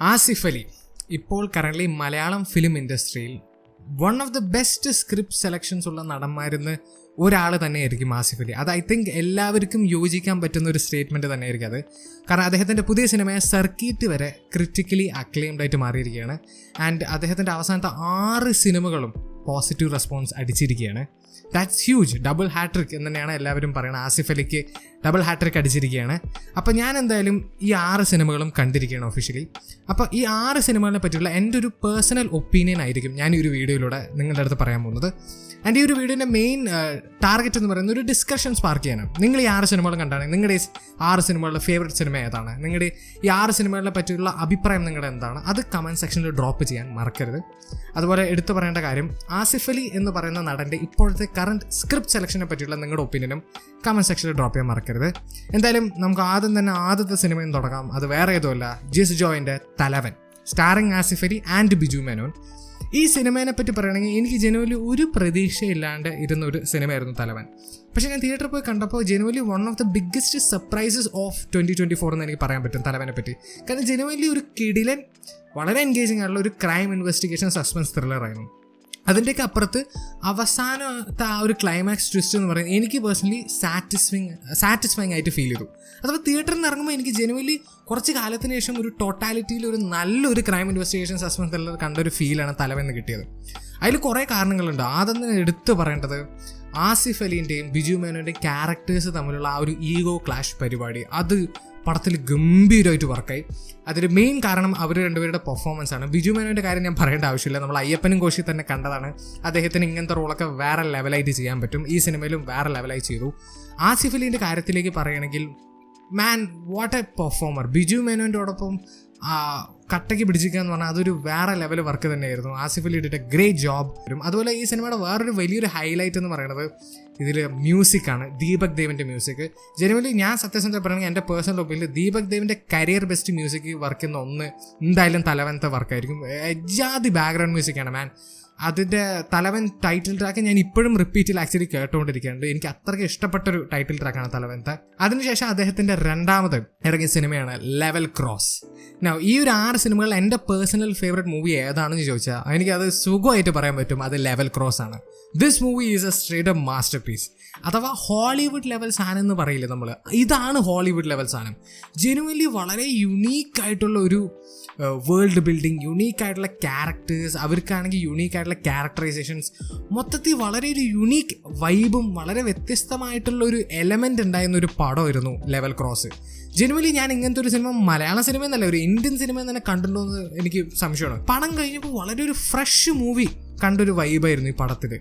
ആസിഫ് അലി ഇപ്പോൾ currently Malayalam film ഇൻഡസ്ട്രിയിൽ one of the best script selections ഉള്ള നടന്മാരിന്ന് ഒരാൾ തന്നെയായിരിക്കും ആസിഫ് അലി. അത് ഐ തിങ്ക് എല്ലാവർക്കും യോജിക്കാൻ പറ്റുന്ന ഒരു സ്റ്റേറ്റ്മെൻറ്റ് തന്നെയായിരിക്കും അത്. കാരണം അദ്ദേഹത്തിൻ്റെ പുതിയ സിനിമയെ സർക്കീറ്റ് വരെ ക്രിറ്റിക്കലി അക്ലെയിംഡ് ആയിട്ട് മാറിയിരിക്കുകയാണ്. ആൻഡ് അദ്ദേഹത്തിൻ്റെ അവസാനത്തെ 6 സിനിമകളും പോസിറ്റീവ് റെസ്പോൺസ് അടിച്ചിരിക്കുകയാണ്. That's huge. ഡബിൾ ഹാട്രിക് എന്ന് തന്നെയാണ് എല്ലാവരും പറയുന്നത്. ആസിഫ് അലിക്ക് ഡബിൾ ഹാട്രിക് അടിച്ചിരിക്കുകയാണ്. അപ്പോൾ ഞാൻ എന്തായാലും ഈ 6 സിനിമകളും കണ്ടിരിക്കുകയാണ് ഒഫീഷ്യലി. അപ്പോൾ ഈ 6 സിനിമകളെ പറ്റിയുള്ള എൻ്റെ ഒരു പേഴ്സണൽ ഒപ്പീനിയൻ ആയിരിക്കും ഞാൻ ഈ ഒരു വീഡിയോയിലൂടെ നിങ്ങളുടെ അടുത്ത് പറയാൻ പോകുന്നത്. ആൻഡ് ഈ ഒരു വീഡിയോൻ്റെ മെയിൻ ടാർഗറ്റ് എന്ന് പറയുന്നത് ഒരു ഡിസ്കഷൻ സ്പാർക്ക് ചെയ്യാനാണ്. നിങ്ങൾ ഈ 6 സിനിമകളും കണ്ടാണ്, നിങ്ങളുടെ ഈ 6 സിനിമകളുടെ ഫേവറേറ്റ് സിനിമ ഏതാണ്, നിങ്ങളുടെ ഈ 6 സിനിമകളെ പറ്റിയുള്ള അഭിപ്രായം നിങ്ങളുടെ എന്താണ്, അത് കമൻറ്റ് സെക്ഷനിൽ ഡ്രോപ്പ് ചെയ്യാൻ മറക്കരുത്. അതുപോലെ എടുത്തു പറയേണ്ട കാര്യം, ആസിഫ് അലി എന്ന് പറയുന്ന നടൻ്റെ ഇപ്പോഴത്തെ കറണ്ട് സ്ക്രിപ്റ്റ് സെലക്ഷനെ പറ്റിയുള്ള നിങ്ങളുടെ ഒപ്പീനിയനും കമൻറ്റ് സെക്ഷനിൽ ഡ്രോപ്പ് ചെയ്യാൻ മറക്കരുത്. എന്തായാലും നമുക്ക് ആദ്യത്തെ സിനിമയും തുടങ്ങാം. അത് വേറെ ഏതുമല്ല, ജിസ് ജോയിൻ്റെ തലവൻ, സ്റ്റാറിങ് ആസിഫ് അലി ആൻഡ് ബിജു മേനോൻ. ഈ സിനിമേനെ പറ്റി പറയുകയാണെങ്കിൽ എനിക്ക് ജനുവലി ഒരു പ്രതീക്ഷയില്ലാണ്ട് ഇരുന്നൊരു സിനിമയായിരുന്നു തലവൻ. പക്ഷേ ഞാൻ തിയേറ്ററിൽ പോയി കണ്ടപ്പോൾ genuinely one of the biggest surprises of 2024 എന്ന് എനിക്ക് പറയാൻ പറ്റും തലവനെ പറ്റി. കാരണം ജനുവലി ഒരു കിടിലൻ, വളരെ എൻഗേജിങ് ആയിട്ടുള്ള ഒരു ക്രൈം ഇൻവെസ്റ്റിഗേഷൻ സസ്പെൻസ് ത്രില്ലറായിരുന്നു. അതിൻ്റെയൊക്കെ അപ്പുറത്ത് അവസാനത്തെ ആ ഒരു ക്ലൈമാക്സ് ട്വിസ്റ്റ് എന്ന് പറയുന്നത് എനിക്ക് പേഴ്സണലി സാറ്റിസ്ഫൈങ് ആയിട്ട് ഫീൽ ചെയ്തു. അഥവാ തിയേറ്ററിൽ നിന്ന് ഇറങ്ങുമ്പോൾ എനിക്ക് ജനുവലി കുറച്ച് കാലത്തിന് ശേഷം ഒരു ടോട്ടാലിറ്റിയിൽ ഒരു നല്ലൊരു ക്രൈം ഇൻവെസ്റ്റിഗേഷൻ സസ്പെൻസ് ത്രില്ലർ കണ്ടൊരു ഫീലാണ് തലവെന്ന് കിട്ടിയത്. അതിൽ കുറേ കാരണങ്ങളുണ്ട്. ആദ്യം തന്നെ എടുത്തു പറയേണ്ടത് ആസിഫ് അലിൻ്റെയും ബിജു മേനോൻ്റെയും ക്യാരക്ടേഴ്സ് തമ്മിലുള്ള ആ ഒരു ഈഗോ ക്ലാഷ് പരിപാടി, അത് പടത്തിൽ ഗംഭീരമായിട്ട് വർക്കായി. അതിന് മെയിൻ കാരണം അവർ രണ്ടുപേരുടെ പെർഫോമൻസ് ആണ്. ബിജു മേനോൻ്റെ കാര്യം ഞാൻ പറയേണ്ട ആവശ്യമില്ല, നമ്മൾ അയ്യപ്പനും കോശി തന്നെ കണ്ടതാണ്. അദ്ദേഹത്തിന് ഇങ്ങനത്തെ റോളൊക്കെ വേറെ ലെവലായിട്ട് ചെയ്യാൻ പറ്റും. ഈ സിനിമയിലും വേറെ ലെവലായി ചെയ്തു. ആസിഫ് അലിൻ്റെ കാര്യത്തിലേക്ക് പറയുകയാണെങ്കിൽ, man what a performer. Biju മേനോൻ്റെയോടൊപ്പം കട്ടയ്ക്ക് പിടിച്ചിരിക്കുക എന്ന് പറഞ്ഞാൽ അതൊരു വേറെ ലെവൽ വർക്ക് തന്നെയായിരുന്നു. Asif Ali did a great job. അതുപോലെ ഈ സിനിമയുടെ വേറൊരു വലിയൊരു ഹൈലൈറ്റ് എന്ന് പറയുന്നത് ഇതിൽ മ്യൂസിക്കാണ്, ദീപക് ദേവിൻ്റെ മ്യൂസിക്. ജനുവലി ഞാൻ സത്യസന്ധത പറയുകയാണെങ്കിൽ എൻ്റെ പേഴ്സണൽ ഒപ്പീനിയൻ ദീപക് ദേവിൻ്റെ കരിയർ ബെസ്റ്റ് മ്യൂസിക് വർക്ക് ചെയ്യുന്ന ഒന്ന് എന്തായാലും തലവനത്തെ വർക്കായിരിക്കും. എജാതി ബാക്ക്ഗ്രൗണ്ട് മ്യൂസിക്കാണ് മാൻ. അതിൻ്റെ തലവൻ ടൈറ്റിൽ ട്രാക്ക് ഞാൻ ഇപ്പോഴും റിപ്പീറ്റിൽ ആക്ച്വലി കേട്ടുകൊണ്ടിരിക്കുകയുണ്ട്. എനിക്ക് അത്രയ്ക്ക് ഇഷ്ടപ്പെട്ടൊരു ടൈറ്റിൽ ട്രാക്കാണ് തലവനത്തെ. അതിനുശേഷം അദ്ദേഹത്തിൻ്റെ രണ്ടാമത് ഇറങ്ങിയ സിനിമയാണ് ലെവൽ ക്രോസ്. ഈ ഒരു 6 സിനിമകളിൽ എൻ്റെ പേഴ്സണൽ ഫേവറേറ്റ് മൂവി ഏതാണെന്ന് ചോദിച്ചാൽ എനിക്കത് സുഖമായിട്ട് പറയാൻ പറ്റും, അത് ലെവൽ ക്രോസ് ആണ്. This movie is a straight a masterpiece. അഥവാ ഹോളിവുഡ് ലെവൽ സാധനം എന്ന് പറയില്ലേ നമ്മൾ, ഇതാണ് ഹോളിവുഡ് ലെവൽ സാധനം. ജെനുവൻലി വളരെ യുണീക്കായിട്ടുള്ള ഒരു വേൾഡ് ബിൽഡിങ്, യുണീക്കായിട്ടുള്ള ക്യാരക്ടേഴ്സ്, അവർക്കാണെങ്കിൽ യുണീക്കായിട്ടുള്ള ക്യാരക്ടറൈസേഷൻസ്, മൊത്തത്തിൽ വളരെ ഒരു യുണീക്ക് വൈബും വളരെ വ്യത്യസ്തമായിട്ടുള്ള ഒരു എലമെൻ്റ് ഉണ്ടായിരുന്ന ഒരു പടമായിരുന്നു ലെവൽ ക്രോസ്. ജനുവലി ഞാൻ ഇങ്ങനത്തെ ഒരു സിനിമ മലയാള സിനിമ എന്നല്ല, ഒരു ഇന്ത്യൻ സിനിമ തന്നെ കണ്ടിട്ടുണ്ടോ എന്ന് എനിക്ക് സംശയമാണ്. പടം കഴിഞ്ഞപ്പോൾ വളരെ ഒരു ഫ്രഷ് മൂവി കണ്ടൊരു വൈബായിരുന്നു ഈ പടത്തിൽ.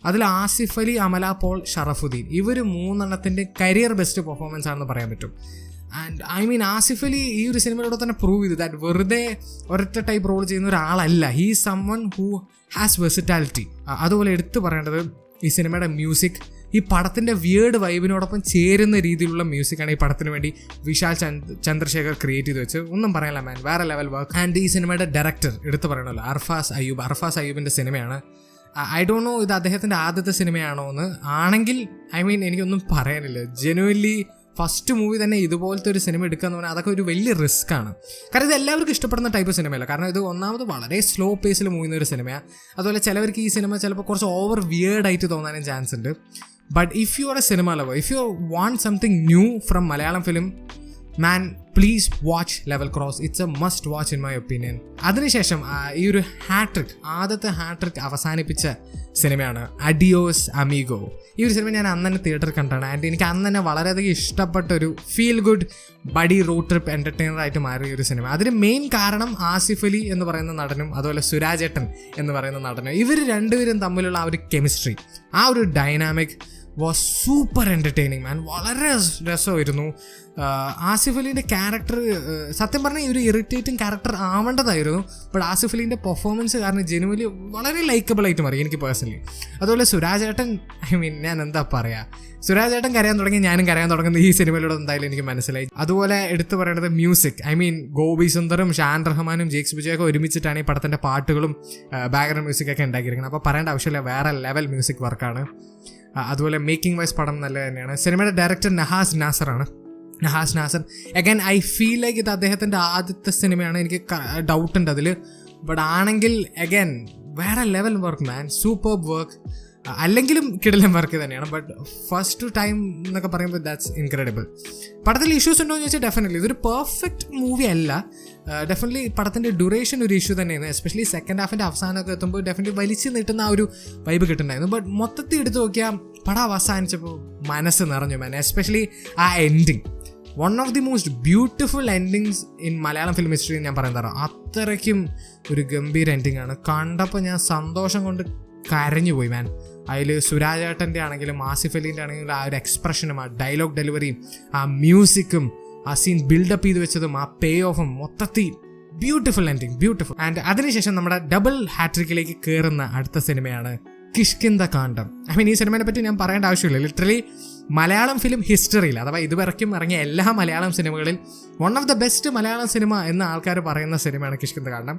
അതിൽ ആസിഫ് അലി, അമല പോൾ, ഷറഫുദ്ദീൻ, ഇവർ 3 കരിയർ ബെസ്റ്റ് പെർഫോമൻസ് ആണെന്ന് പറയാൻ പറ്റും. And I mean Asif Ali ഈ ഒരു സിനിമയിലൂടെ തന്നെ പ്രൂവ് ചെയ്തു ദാറ്റ് വെറുതെ ഒരൊറ്റ ടൈപ്പ് റോൾ ചെയ്യുന്ന ഒരാളല്ല, he is someone who has versatility. അതുപോലെ എടുത്തു പറയേണ്ടത് ഈ സിനിമയുടെ മ്യൂസിക്. ഈ പടത്തിൻ്റെ വിയേർഡ് വൈബിനോടൊപ്പം ചേരുന്ന രീതിയിലുള്ള മ്യൂസിക്കാണ് ഈ പടത്തിന് വേണ്ടി വിശാൽ ചന്ദ്രശേഖർ ക്രിയേറ്റ് ചെയ്ത് വെച്ച്. ഒന്നും പറയാനില്ല മാൻ, വേറെ ലെവൽ വർക്ക്. ആൻഡ് ഈ സിനിമയുടെ ഡയറക്ടർ എടുത്തു പറയണമല്ലോ, അർഫാസ് അയ്യൂബിൻ്റെ സിനിമയാണ്. ഐ ഡോണ്ട് നോ ഇത് അദ്ദേഹത്തിൻ്റെ ആദ്യത്തെ സിനിമയാണോ എന്ന്. ആണെങ്കിൽ ഐ മീൻ എനിക്കൊന്നും പറയാനില്ല. ജെനുവൻലി ഫസ്റ്റ് മൂവി തന്നെ ഇതുപോലത്തെ ഒരു സിനിമ എടുക്കുക എന്ന് പറഞ്ഞാൽ അതൊക്കെ ഒരു വലിയ റിസ്ക് ആണ്. കാരണം ഇത് എല്ലാവർക്കും ഇഷ്ടപ്പെടുന്ന ടൈപ്പ് സിനിമയല്ല. കാരണം ഇത് ഒന്നാമത് വളരെ സ്ലോ പേസിൽ മൂവ് ചെയ്യുന്ന ഒരു സിനിമയാണ്. അതുപോലെ ചിലവർക്ക് ഈ സിനിമ ചിലപ്പോൾ കുറച്ച് ഓവർ വിയേർഡായിട്ട് തോന്നാനും ചാൻസ് ഉണ്ട്. But if you are a cinema lover, if you want something new from Malayalam film, man, please watch Level Cross. It's a must watch in my opinion. അതിനുശേഷം ഈ ഒരു ആദ്യത്തെ ഹാട്രിക് അവസാനിപ്പിച്ച സിനിമയാണ് adios Amigo. ഈ ഒരു cinema ഞാൻ അന്ന് തന്നെ തിയേറ്ററിൽ കണ്ടാണ്. ആൻഡ് എനിക്ക് അന്ന് തന്നെ വളരെയധികം ഇഷ്ടപ്പെട്ട ഒരു feel good buddy road trip entertainer ആയിട്ട് മാറിയ ഒരു സിനിമ. അതിന് മെയിൻ കാരണം ആസിഫ് അലി എന്ന് പറയുന്ന നടനും അതുപോലെ സുരാജേട്ടൻ എന്ന് പറയുന്ന നടനും, ഇവർ രണ്ടുപേരും തമ്മിലുള്ള ആ ഒരു കെമിസ്ട്രി, ആ ഒരു dynamic was super entertaining man. വളരെ രസമായിരുന്നു. ആസിഫ് അലീൻ്റെ ക്യാരക്ടർ സത്യം പറഞ്ഞാൽ ഒരു ഇറിറ്റേറ്റിംഗ് ക്യാരക്ടർ ആവേണ്ടതായിരുന്നു. ബട്ട് ആസിഫ് അലീൻ്റെ പെർഫോമൻസ് കാരണം ജെനുവലി വളരെ ലൈക്കബിളായിട്ട് മാറി എനിക്ക് പേഴ്സണലി. അതുപോലെ സുരാജേട്ടൻ, ഐ മീൻ ഞാൻ എന്താ പറയുക, സുരാജേട്ടൻ കരയാൻ തുടങ്ങി, ഞാനും കരയാൻ തുടങ്ങുന്നത് ഈ സിനിമയിലൂടെ എന്തായാലും എനിക്ക് മനസ്സിലായി. അതുപോലെ എടുത്തു പറയേണ്ടത് മ്യൂസിക്. ഐ മീൻ ഗോപി സുന്ദറും ഷാൻ റഹ്മാനും ജേക്സ് ബിജയൊക്കെ ഒരുമിച്ചിട്ടാണ് ഈ പടത്തിൻ്റെ പാട്ടുകളും ബാക്ക്ഗ്രൗണ്ട് മ്യൂസിക്കൊക്കെ ഉണ്ടാക്കിയിരിക്കുന്നത്. അപ്പോൾ പറയേണ്ട ആവശ്യമില്ല, വേറെ ലെവൽ മ്യൂസിക് വർക്കാണ്. അതുപോലെ മേക്കിംഗ് വൈസ് പടം നല്ല തന്നെയാണ്. സിനിമയുടെ ഡയറക്ടർ നഹാസ് നാസറാണ്. Nahas Nazar. Again I feel like ഇത് അദ്ദേഹത്തിൻ്റെ ആദ്യത്തെ സിനിമയാണ്, എനിക്ക് ഡൗട്ട് ഉണ്ട് അതിൽ. ബട്ട് ആണെങ്കിൽ അഗൈൻ വേറെ ലെവൽ വർക്ക് മാൻ, സൂപ്പർ വർക്ക്. അല്ലെങ്കിലും കിടിലൻ വർക്ക് തന്നെയാണ്. ബട്ട് ഫസ്റ്റ് ടൈം എന്നൊക്കെ പറയുമ്പോൾ ദാറ്റ്സ് ഇൻക്രെഡിബിൾ. പടത്തിൽ ഇഷ്യൂസ് ഉണ്ടോ എന്ന് ചോദിച്ചാൽ ഡെഫിനറ്റ്ലി ഇതൊരു പെർഫെക്റ്റ് മൂവി അല്ല. ഡെഫിനറ്റ്ലി പടത്തിൻ്റെ ഡ്യൂറേഷൻ ഒരു ഇഷ്യൂ തന്നെയാണ്. എസ്പെഷ്യലി സെക്കൻഡ് ഹാഫിൻ്റെ അവസാനമൊക്കെ എത്തുമ്പോൾ ഡെഫിനറ്റ്ലി വലിച്ചു നീട്ടുന്ന ആ ഒരു വൈബ് കിട്ടുന്നുണ്ടായിരുന്നു. ബട്ട് മൊത്തത്തിൽ എടുത്ത് നോക്കിയാൽ പടം അവസാനിച്ചപ്പോൾ മനസ്സ് നിറഞ്ഞു മാൻ. എസ്പെഷ്യലി ആ ending, one of the most beautiful endings in Malayalam film history ഞാൻ പറയാൻ തരാം. അത്രയ്ക്കും ഒരു ഗംഭീര എൻഡിങ് ആണ്. കണ്ടപ്പോൾ ഞാൻ സന്തോഷം കൊണ്ട് കരഞ്ഞു പോയി മാൻ. അതിൽ സുരാജേട്ടൻ്റെ ആണെങ്കിലും ആസിഫ് അലീൻ്റെ ആണെങ്കിലും ആ ഒരു എക്സ്പ്രഷനും ആ ഡയലോഗ് ഡെലിവറിയും ആ മ്യൂസിക്കും ആ സീൻ ബിൽഡപ്പ് ചെയ്ത് വെച്ചതും ആ പേ ഓഫും മൊത്തത്തിൽ ബ്യൂട്ടിഫുൾ എൻഡിങ്, ബ്യൂട്ടിഫുൾ. ആൻഡ് അതിനുശേഷം നമ്മുടെ ഡബിൾ ഹാട്രിക്കിലേക്ക് കയറുന്ന അടുത്ത സിനിമയാണ് കിഷ്കിന്ധ കാണ്ഡം. ഐ മീൻ ഈ സിനിമയെ പറ്റി ഞാൻ പറയേണ്ട ആവശ്യമില്ല. ലിറ്ററലി മലയാളം ഫിലിം ഹിസ്റ്ററിയിൽ അഥവാ ഇതുവരെക്കും ഇറങ്ങിയ എല്ലാ മലയാളം സിനിമകളിൽ one of the best Malayalam cinema എന്ന് ആൾക്കാർ പറയുന്ന സിനിമയാണ് കിഷ്കിന്ധ കാണ്ഡം.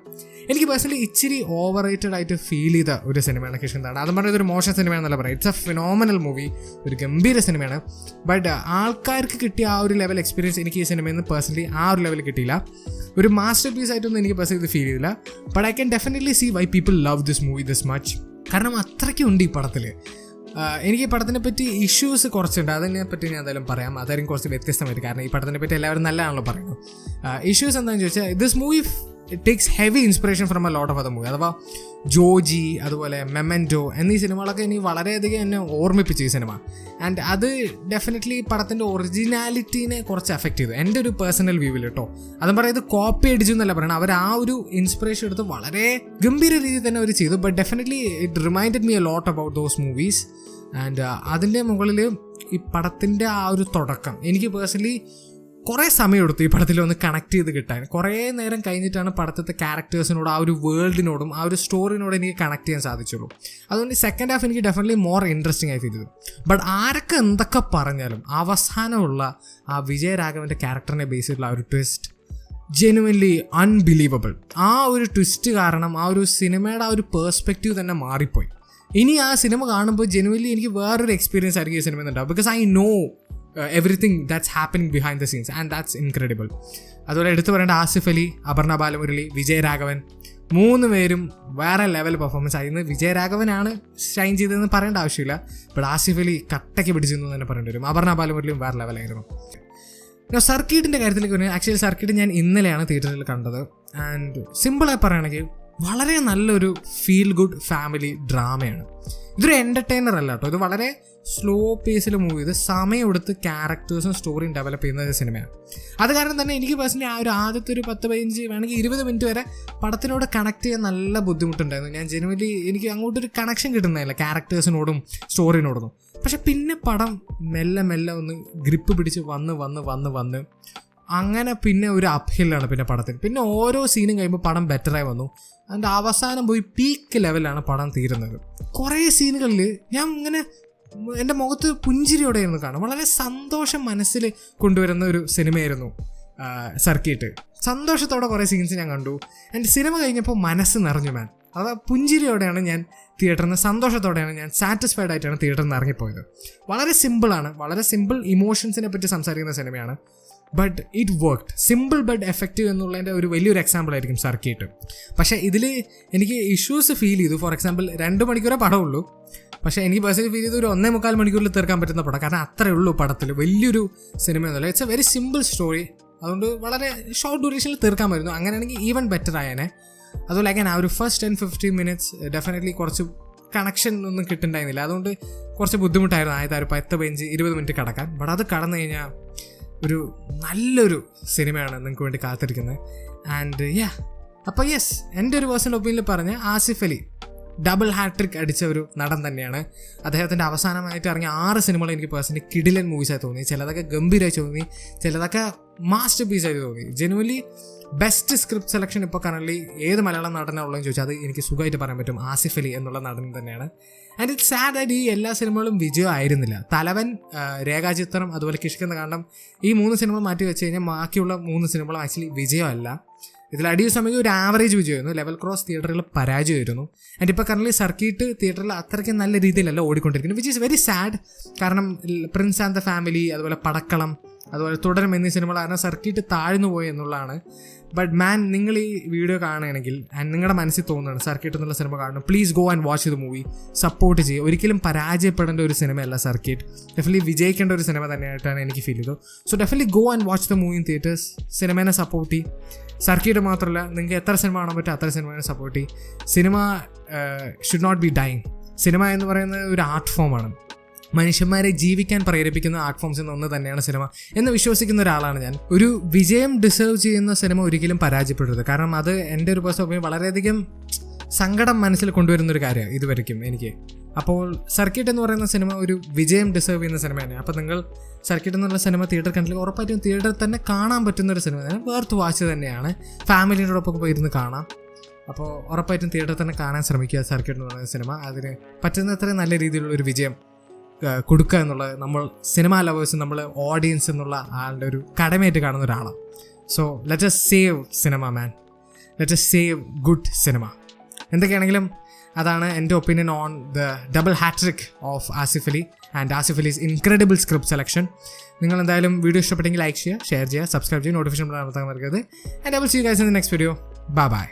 എനിക്ക് പേഴ്സണലി ഇച്ചിരി ഓവർ റേറ്റഡ് ആയിട്ട് ഫീൽ ചെയ്ത ഒരു സിനിമയാണ് കിഷ്കിന്ധ കാണ്ഡം. അതും പറഞ്ഞത് ഒരു മോശം സിനിമയാണെന്നല്ല പറയാം. ഇറ്റ്സ് എ ഫിനോമിനൽ മൂവി, ഒരു ഗംഭീര സിനിമയാണ്. ബട്ട് ആൾക്കാർക്ക് കിട്ടിയ ആ ഒരു ലെവൽ എക്സ്പീരിയൻസ് എനിക്ക് ഈ സിനിമയിൽ നിന്ന് പേഴ്സണലി ആ ഒരു ലെവൽ കിട്ടിയില്ല. ഒരു മാസ്റ്റർ പീസ് ആയിട്ടൊന്നും എനിക്ക് പേഴ്സണലി ഇത് ഫീൽ ചെയ്തില്ല. But I can definitely see why people love this movie this much. കാരണം അത്രയ്ക്കും ഉണ്ട് ഈ പടത്തിൽ. എനിക്ക് ഈ പടത്തിനെ പറ്റി ഇഷ്യൂസ് കുറച്ചുണ്ട്, അതിനെപ്പറ്റി ഞാൻ എന്തായാലും പറയാം. അതായിരിക്കും കുറച്ച് വ്യത്യസ്തമായിട്ട്. കാരണം ഈ പടത്തിനെ പറ്റി എല്ലാവരും നല്ലതാണല്ലോ പറയുന്നത്. ഇഷ്യൂസ് എന്താണെന്ന് ചോദിച്ചാൽ this movie takes heavy inspiration from a lot of other movie. അഥവാ ജോജി, അതുപോലെ മെമെൻറ്റോ എന്നീ സിനിമകളൊക്കെ ഇനി വളരെയധികം എന്നെ ഓർമ്മിപ്പിച്ചു ഈ സിനിമ. ആൻഡ് അത് ഡെഫിനറ്റ്ലി പടത്തിൻ്റെ ഒറിജിനാലിറ്റീനെ കുറച്ച് എഫക്റ്റ് ചെയ്തു എൻ്റെ ഒരു പേഴ്സണൽ വ്യൂവിൽ കേട്ടോ. അതും പറയാം, ഇത് കോപ്പി അടിച്ചു എന്നല്ല പറയണം. അവർ ആ ഒരു ഇൻസ്പിറേഷൻ എടുത്ത് വളരെ ഗംഭീര രീതിയിൽ തന്നെ അവർ ചെയ്തു. But definitely it reminded me a lot about those movies. And അതിൻ്റെ മുകളിൽ ഈ പടത്തിൻ്റെ ആ ഒരു തുടക്കം എനിക്ക് പേഴ്സണലി കുറേ സമയമെടുത്തു ഈ പടത്തിൽ ഒന്ന് കണക്ട് ചെയ്ത് കിട്ടാൻ. കുറേ നേരം കഴിഞ്ഞിട്ടാണ് പടത്തിലത്തെ ക്യാരക്ടേഴ്സിനോട് ആ ഒരു വേൾഡിനോടും ആ ഒരു സ്റ്റോറിനോടും എനിക്ക് കണക്ട് ചെയ്യാൻ സാധിച്ചുള്ളൂ. അതുകൊണ്ട് സെക്കൻഡ് ഹാഫ് എനിക്ക് ഡെഫിനറ്റ്ലി മോർ ഇൻട്രസ്റ്റിംഗ് ആയി ഫീൽ ചെയ്തു. ബട്ട് ആരൊക്കെ എന്തൊക്കെ പറഞ്ഞാലും അവസാനമുള്ള ആ വിജയരാഘവൻ്റെ ക്യാരക്ടറിനെ ബേസ് ചെയ്തിട്ടുള്ള ആ ഒരു ട്വിസ്റ്റ് ജെനുവൻലി അൺബിലീവബിൾ. ആ ഒരു ട്വിസ്റ്റ് കാരണം ആ ഒരു സിനിമയുടെ ആ ഒരു പേഴ്സ്പെക്റ്റീവ് തന്നെ മാറിപ്പോയി. ഇനി ആ സിനിമ കാണുമ്പോൾ ജെനുവൻലി എനിക്ക് വേറൊരു എക്സ്പീരിയൻസ് ആയിരിക്കും ഈ സിനിമ ഉണ്ടാവും. Because I know everything that's happening behind the scenes and that's incredible. അതുപോലെ എടുത്തു പറയേണ്ട ആസിഫ് അലി, അപർണ ബാലമുരളി, വിജയരാഘവൻ, 3 പേരും വേറെ ലെവൽ പെർഫോമൻസ് ആയിരുന്നു. വിജയരാഘവനാണ് ഷൈൻ ചെയ്തതെന്ന് പറയേണ്ട ആവശ്യമില്ല. ബട്ട് ആസിഫ് അലി കട്ടയ്ക്ക് പിടിച്ചിരുന്നു തന്നെ പറയേണ്ടി വരും. അപർണ ബാലമുരളിയും വേറെ ലെവലായിരുന്നു. സർക്കിട്ടിൻ്റെ കാര്യത്തിലേക്ക് വരുന്നത്, ആക്ച്വലി സർക്കിട്ട് ഞാൻ ഇന്നലെയാണ് തിയേറ്ററിൽ കണ്ടത്. ആൻഡ് സിമ്പിളായി പറയുകയാണെങ്കിൽ വളരെ നല്ലൊരു ഫീൽ ഗുഡ് ഫാമിലി ഡ്രാമയാണ്. ഇതൊരു എൻ്റർടൈനർ അല്ല കേട്ടോ. ഇത് വളരെ സ്ലോ പേസിൽ മൂവ് ചെയ്ത് സമയമെടുത്ത് ക്യാരക്ടേഴ്സും സ്റ്റോറിയും ഡെവലപ്പ് ചെയ്യുന്ന ഒരു സിനിമയാണ്. അത് കാരണം തന്നെ എനിക്ക് പേഴ്സണലി ആ ഒരു ആദ്യത്തെ ഒരു 10-15 വേണമെങ്കിൽ 20 മിനിറ്റ് വരെ പടത്തിനോട് കണക്ട് ചെയ്യാൻ നല്ല ബുദ്ധിമുട്ടുണ്ടായിരുന്നു. ഞാൻ ജനുവലി എനിക്ക് അങ്ങോട്ടൊരു കണക്ഷൻ കിട്ടുന്നതല്ല ക്യാരക്ടേഴ്സിനോടും സ്റ്റോറിനോടൊന്നും. പക്ഷെ പിന്നെ പടം മെല്ലെ മെല്ലെ ഒന്ന് ഗ്രിപ്പ് പിടിച്ച് വന്ന് അങ്ങനെ പിന്നെ ഒരു അപ്ഹില്ലാണ് പിന്നെ പടത്തിൽ. പിന്നെ ഓരോ സീനും കഴിയുമ്പോൾ പടം ബെറ്ററായി വന്നു. അതിൻ്റെ അവസാനം പോയി പീക്ക് ലെവലാണ് പടം തീരുന്നത്. കുറേ സീനുകളിൽ ഞാൻ ഇങ്ങനെ എൻ്റെ മുഖത്ത് പുഞ്ചിരിയോടെയായിരുന്നു കാണും. വളരെ സന്തോഷം മനസ്സിൽ കൊണ്ടുവരുന്ന ഒരു സിനിമയായിരുന്നു സർക്കിട്ട്. സന്തോഷത്തോടെ കുറേ സീൻസ് ഞാൻ കണ്ടു. എൻ്റെ സിനിമ കഴിഞ്ഞപ്പോൾ മനസ്സ് നിറഞ്ഞു മാൻ. അത് പുഞ്ചിരിയോടെയാണ് ഞാൻ തിയേറ്ററിൽ നിന്ന്, സന്തോഷത്തോടെയാണ് ഞാൻ, സാറ്റിസ്ഫൈഡ് ആയിട്ടാണ് തിയേറ്ററിൽ നിന്ന് ഇറങ്ങിപ്പോയത്. വളരെ സിമ്പിളാണ്, വളരെ സിമ്പിൾ ഇമോഷൻസിനെ പറ്റി സംസാരിക്കുന്ന സിനിമയാണ്. But it worked. Simple but effective എന്നുള്ളതിൻ്റെ ഒരു വലിയൊരു എക്സാമ്പിൾ ആയിരിക്കും സർക്കിട്ട്. പക്ഷേ ഇതിൽ എനിക്ക് ഇഷ്യൂസ് ഫീൽ ചെയ്തു. For example 2 മണിക്കൂറേ പടമുള്ളൂ. പക്ഷേ എനിക്ക് പേഴ്സണലി ഫീൽ ചെയ്ത് ഒരു 1.25 മണിക്കൂറിൽ തീർക്കാൻ പറ്റുന്ന പടം. കാരണം അത്രയേ ഉള്ളൂ പടത്തിൽ. വലിയൊരു സിനിമയൊന്നുമില്ല. It's a very simple story. അതുകൊണ്ട് വളരെ ഷോർട്ട് ഡ്യൂറേഷനിൽ തീർക്കാൻ പറ്റുന്നു. അങ്ങനെയാണെങ്കിൽ ഈവൻ ബെറ്റർ ആയേനെ. അതുപോലെ അങ്ങനെ ആ ഒരു ഫസ്റ്റ് 10-15 മിനിറ്റ്സ് ഡെഫിനറ്റ്ലി കുറച്ച് കണക്ഷൻ ഒന്നും കിട്ടുന്നുണ്ടായിരുന്നില്ല. അതുകൊണ്ട് കുറച്ച് ബുദ്ധിമുട്ടായിരുന്നു ആദ്യത്തെ ഒരു 10-15-20 മിനിറ്റ് കടക്കാൻ. ബട്ട് അത് കടന്നു കഴിഞ്ഞാൽ ഒരു നല്ലൊരു സിനിമയാണ് നിങ്ങൾക്ക് വേണ്ടി കാത്തിരിക്കുന്നത്. ആൻഡ് അപ്പോൾ എൻ്റെ ഒരു പേഴ്സണൽ ഒപ്പീനിയനിൽ പറഞ്ഞ ആസിഫ് അലി ഡബിൾ ഹാട്രിക് അടിച്ച ഒരു നടൻ തന്നെയാണ്. അദ്ദേഹത്തിൻ്റെ അവസാനമായിട്ട് ഇറങ്ങിയ 6 സിനിമകൾ എനിക്ക് പേഴ്സണലി കിടിലൻ മൂവീസായി തോന്നി. ചിലതൊക്കെ ഗംഭീരമായി തോന്നി, ചിലതൊക്കെ മാസ്റ്റർ പീസായി തോന്നി. ജനുവലി ബെസ്റ്റ് സ്ക്രിപ്റ്റ് സെലക്ഷൻ ഇപ്പോൾ കറൻലി ഏത് മലയാളം നടനാണുള്ളതെന്ന് ചോദിച്ചാൽ അത് എനിക്ക് സുഖമായിട്ട് പറയാൻ പറ്റും, ആസിഫ് അലി എന്നുള്ള നടൻ തന്നെയാണ്. ആൻഡ് ഇറ്റ്സ് സാഡ് ആയിട്ട് ഈ എല്ലാ സിനിമകളും വിജയം ആയിരുന്നില്ല. തലവൻ, രേഖാചിത്രം, അതുപോലെ കിഷ്കിന്ധ കാണ്ഡം, ഈ 3 സിനിമകൾ മാറ്റി വെച്ച് കഴിഞ്ഞാൽ ബാക്കിയുള്ള 3 സിനിമകളും ആക്ച്വലി വിജയമല്ല. ഇതിൽ അടിയ സമയം ഒരു ആവറേജ് വിജയമായിരുന്നു. ലെവൽ ക്രോസ് തിയേറ്ററിൽ പരാജയമായിരുന്നു. ആൻഡ് ഇപ്പോൾ കറൻലി സർക്കിട്ട് തിയേറ്ററിൽ അത്രയ്ക്ക് നല്ല രീതിയിലല്ല ഓടിക്കൊണ്ടിരിക്കുന്നത്, വിച്ച് ഈസ് വെരി സാഡ്. കാരണം പ്രിൻസ് ആൻഡ് ദ ഫാമിലി, അതുപോലെ പടക്കളം, അതുപോലെ തുടരും എന്നീ സിനിമകൾ കാരണം സർക്കിട്ട് താഴ്ന്നു പോയി എന്നുള്ളതാണ്. ബട്ട് മാൻ, നിങ്ങൾ ഈ വീഡിയോ കാണുകയാണെങ്കിൽ ആൻഡ് നിങ്ങളുടെ മനസ്സിൽ തോന്നുകയാണ് സർക്കിട്ട് എന്നുള്ള സിനിമ കാണണം, please go and watch the movie, support ചെയ്യുക. ഒരിക്കലും പരാജയപ്പെടേണ്ട ഒരു സിനിമയല്ല സർക്കിട്ട്, ഡെഫിനറ്റ്ലി വിജയിക്കേണ്ട ഒരു സിനിമ തന്നെയായിട്ടാണ് എനിക്ക് ഫീൽ ചെയ്തത്. So definitely go and watch the movie in theatres. സിനിമേനെ സപ്പോർട്ട് ചെയ്യും. സർക്കിട്ട് മാത്രമല്ല, നിങ്ങൾക്ക് എത്ര സിനിമ കാണാൻ പറ്റും അത്ര സിനിമേനെ സപ്പോർട്ട് ചെയ്യും. Cinema should not be dying. Cinema എന്ന് പറയുന്നത് ഒരു ആർട്ട് ഫോമാണ്. മനുഷ്യന്മാരെ ജീവിക്കാൻ പ്രേരിപ്പിക്കുന്ന ആർട്ട് ഫോംസിൽ ഒന്ന് തന്നെയാണ് സിനിമ എന്ന് വിശ്വസിക്കുന്ന ഒരാളാണ് ഞാൻ. ഒരു വിജയം ഡിസേർവ് ചെയ്യുന്ന സിനിമ ഒരിക്കലും പരാജയപ്പെടരുത്. കാരണം അത് എൻ്റെ ഒരു പേഴ്സണൽ ഒപ്പീനിയൻ വളരെയധികം സങ്കടം മനസ്സിൽ കൊണ്ടുവരുന്നൊരു കാര്യമാണ് ഇതുവരെയ്ക്കും എനിക്ക്. അപ്പോൾ സർക്കിട്ട് എന്ന് പറയുന്ന സിനിമ ഒരു വിജയം ഡിസേർവ് ചെയ്യുന്ന സിനിമയാണ്. അപ്പോൾ നിങ്ങൾ സർക്കിട്ട് എന്നുള്ള സിനിമ തിയേറ്റർ കണ്ടില്ലെങ്കിൽ ഉറപ്പായിട്ടും തിയേറ്ററിൽ തന്നെ കാണാൻ പറ്റുന്നൊരു സിനിമ തന്നെ, വേർത്ത് വാച്ച് തന്നെയാണ്. ഫാമിലിയോടൊപ്പം പോയിരുന്ന് കാണാം. അപ്പോൾ ഉറപ്പായിട്ടും തിയേറ്ററിൽ തന്നെ കാണാൻ ശ്രമിക്കുക സർക്കിട്ട് എന്ന് പറയുന്ന സിനിമ. അതിന് പറ്റുന്നത്രയും നല്ല രീതിയിലുള്ള ഒരു വിജയം കൊടുക്കുക എന്നുള്ളത് നമ്മൾ സിനിമ ലവേഴ്സ്, നമ്മൾ ഓഡിയൻസ് എന്നുള്ള ആളുടെ ഒരു കടമയായിട്ട് കാണുന്ന ഒരാളാണ്. So let us save cinema man, let us save good cinema. എന്തൊക്കെയാണെങ്കിലും അതാണ് എൻ്റെ opinion on the double hattrick of Asif Ali and Asif Ali's incredible script selection. നിങ്ങൾ എന്തായാലും വീഡിയോ ഇഷ്ടപ്പെട്ടെങ്കിൽ ലൈക്ക് ചെയ്യുക, ഷെയർ ചെയ്യുക, സബ്സ്ക്രൈബ് ചെയ്യുക, നോട്ടിഫിക്കേഷൻ നടത്താൻ മറക്കരുത്. And I will see you guys in the next video. Bye by.